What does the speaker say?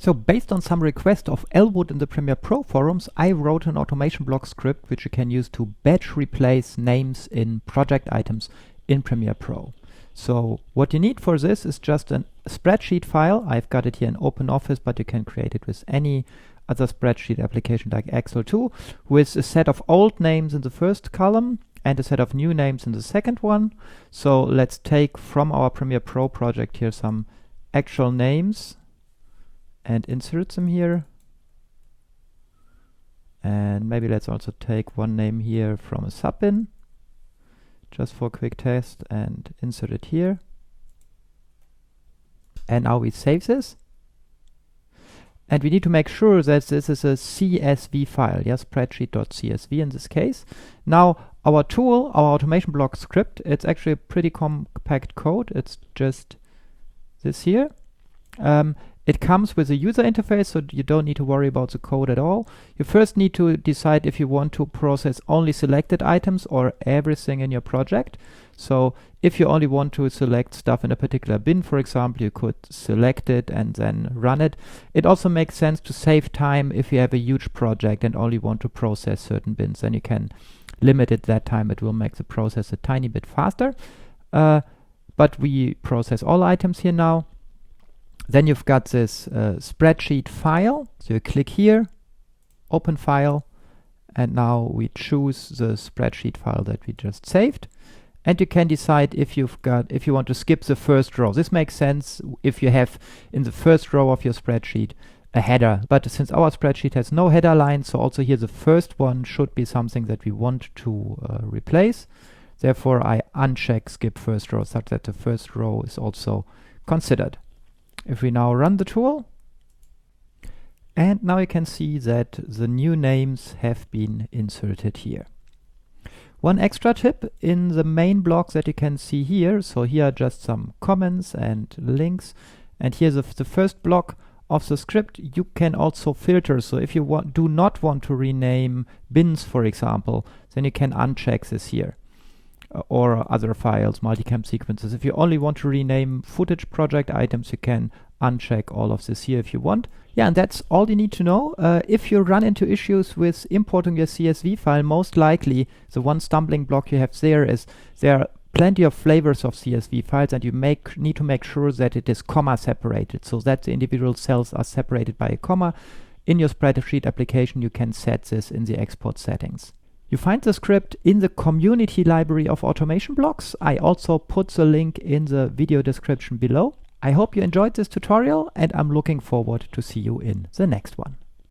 So based on some request of Elwood in the Premiere Pro forums, I wrote an automation block script which you can use to batch replace names in project items in Premiere Pro. So what you need for this is just a spreadsheet file. I've got it here in OpenOffice, but you can create it with any other spreadsheet application like Excel too, with a set of old names in the first column and a set of new names in the second one. So let's take from our Premiere Pro project here some actual names and insert them here. And maybe let's also take one name here from a sub-bin, just for a quick test, and insert it here. And now we save this. And we need to make sure that this is a CSV file, spreadsheet.csv in this case. Now our tool, our automation block script, it's actually a pretty compact code. It's just this here. It comes with a user interface, so you don't need to worry about the code at all. You first need to decide if you want to process only selected items or everything in your project. So if you only want to select stuff in a particular bin, for example, you could select it and then run it. It also makes sense to save time if you have a huge project and only want to process certain bins. Then you can limit it that time. It will make the process a tiny bit faster. But we process all items here now. Then you've got this spreadsheet file. So you click here, open file, and now we choose the spreadsheet file that we just saved. And you can decide if you want to skip the first row. This makes sense if you have in the first row of your spreadsheet a header. But since our spreadsheet has no header line, so also here the first one should be something that we want to replace. Therefore, I uncheck skip first row such that the first row is also considered. If we now run the tool, and now you can see that the new names have been inserted here. One extra tip in the main block that you can see here, so here are just some comments and links, and here's the first block of the script. You can also filter, so if you do not want to rename bins, for example, then you can uncheck this here. Or other files, multicam sequences. If you only want to rename footage project items, you can uncheck all of this here if you want. Yeah, and that's all you need to know. If you run into issues with importing your CSV file, most likely the one stumbling block you have there is there are plenty of flavors of CSV files, and you need to make sure that it is comma separated, so that the individual cells are separated by a comma. In your spreadsheet application, you can set this in the export settings. You find the script in the community library of automation blocks. I also put the link in the video description below. I hope you enjoyed this tutorial, and I'm looking forward to see you in the next one.